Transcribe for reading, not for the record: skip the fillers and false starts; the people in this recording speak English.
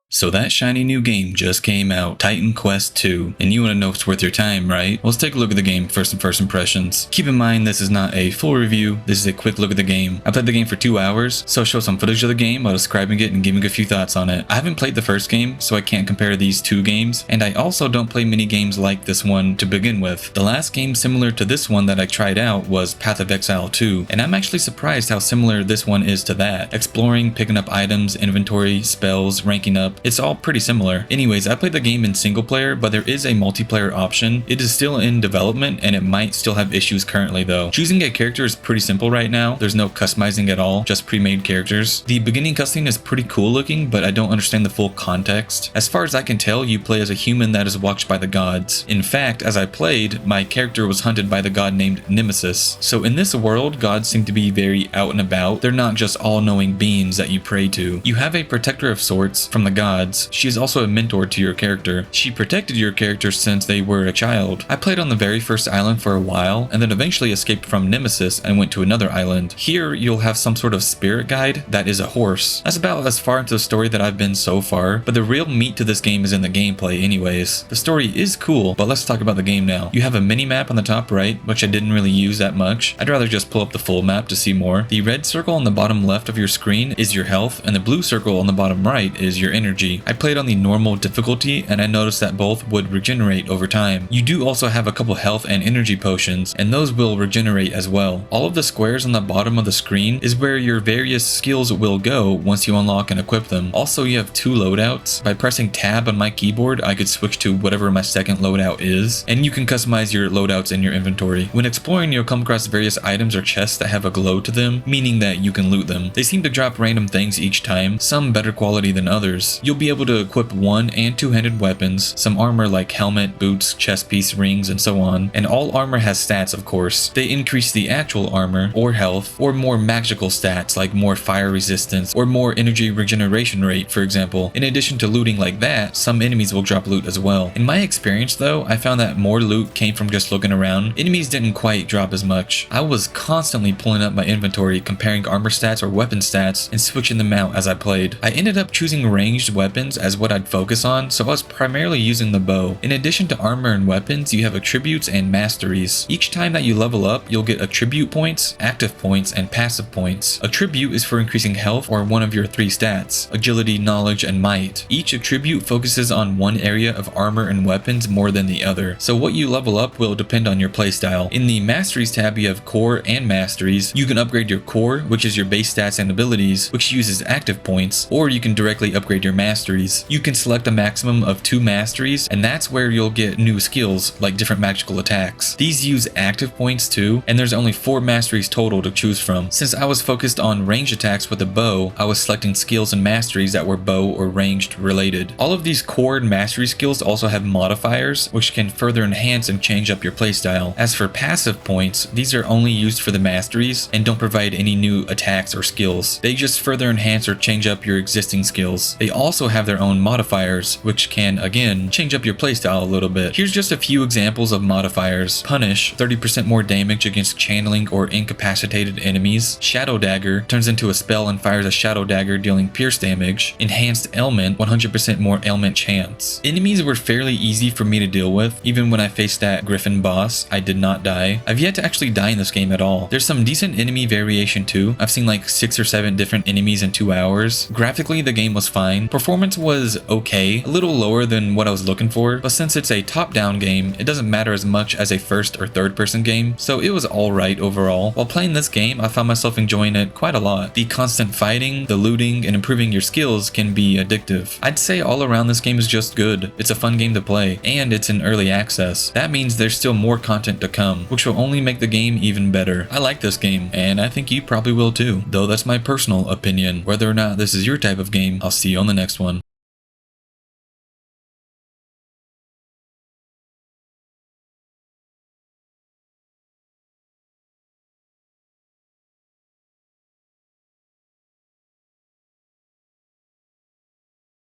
So that shiny new game just came out, Titan Quest 2, and you want to know if it's worth your time, right? Well, let's take a look at the game first and first impressions. Keep in mind this is not a full review, this is a quick look at the game. I played the game for 2 hours, so I'll show some footage of the game while describing it and giving a few thoughts on it. I haven't played the first game, so I can't compare these two games, and I also don't play many games like this one to begin with. The last game similar to this one that I tried out was Path of Exile 2, and I'm actually surprised how similar this one is to that. Exploring, picking up items, inventory, spells, ranking up, it's all pretty similar. Anyways, I played the game in single player, but there is a multiplayer option. It is still in development and it might still have issues currently though. Choosing a character is pretty simple right now. There's no customizing at all, just pre-made characters. The beginning cutscene is pretty cool looking, but I don't understand the full context. As far as I can tell, you play as a human that is watched by the gods. In fact, as I played, my character was hunted by the god named Nemesis. So in this world, gods seem to be very out and about. They're not just all-knowing beings that you pray to. You have a protector of sorts from the gods. She is also a mentor to your character. She protected your character since they were a child. I played on the very first island for a while, and then eventually escaped from Nemesis and went to another island. Here, you'll have some sort of spirit guide that is a horse. That's about as far into the story that I've been so far, but the real meat to this game is in the gameplay anyways. The story is cool, but let's talk about the game now. You have a mini-map on the top right, which I didn't really use that much. I'd rather just pull up the full map to see more. The red circle on the bottom left of your screen is your health, and the blue circle on the bottom right is your energy. I played on the normal difficulty, and I noticed that both would regenerate over time. You do also have a couple health and energy potions, and those will regenerate as well. All of the squares on the bottom of the screen is where your various skills will go once you unlock and equip them. Also, you have 2 loadouts. By pressing tab on my keyboard, I could switch to whatever my second loadout is, and you can customize your loadouts in your inventory. When exploring, you'll come across various items or chests that have a glow to them, meaning that you can loot them. They seem to drop random things each time, some better quality than others. You'll be able to equip 1- and 2-handed weapons, some armor like helmet, boots, chest piece, rings, and so on, and all armor has stats of course. They increase the actual armor, or health, or more magical stats like more fire resistance, or more energy regeneration rate for example. In addition to looting like that, some enemies will drop loot as well. In my experience though, I found that more loot came from just looking around. Enemies didn't quite drop as much. I was constantly pulling up my inventory, comparing armor stats or weapon stats, and switching them out as I played. I ended up choosing ranged weapons as what I'd focus on, so I was primarily using the bow. In addition to armor and weapons, you have attributes and masteries. Each time that you level up, you'll get attribute points, active points, and passive points. Attribute is for increasing health or one of your 3 stats: agility, knowledge, and might. Each attribute focuses on one area of armor and weapons more than the other, so what you level up will depend on your playstyle. In the masteries tab, you have core and masteries. You can upgrade your core, which is your base stats and abilities, which uses active points, or you can directly upgrade your masteries. You can select a maximum of 2 masteries, and that's where you'll get new skills like different magical attacks. These use active points too, and there's only 4 masteries total to choose from. Since I was focused on range attacks with a bow, I was selecting skills and masteries that were bow or ranged related. All of these core and mastery skills also have modifiers, which can further enhance and change up your playstyle. As for passive points, these are only used for the masteries and don't provide any new attacks or skills. They just further enhance or change up your existing skills. They also have their own modifiers, which can, again, change up your playstyle a little bit. Here's just a few examples of modifiers. Punish, 30% more damage against channeling or incapacitated enemies. Shadow Dagger, turns into a spell and fires a Shadow Dagger dealing pierce damage. Enhanced Ailment, 100% more ailment chance. Enemies were fairly easy for me to deal with. Even when I faced that Griffin boss, I did not die. I've yet to actually die in this game at all. There's some decent enemy variation too. I've seen like 6 or 7 different enemies in 2 hours. Graphically, the game was fine. Performance was okay, a little lower than what I was looking for, but since it's a top-down game, it doesn't matter as much as a first or third-person game, so it was alright overall. While playing this game, I found myself enjoying it quite a lot. The constant fighting, the looting, and improving your skills can be addictive. I'd say all around this game is just good. It's a fun game to play, and it's in early access. That means there's still more content to come, which will only make the game even better. I like this game, and I think you probably will too, though that's my personal opinion. Whether or not this is your type of game, I'll see you on the next one.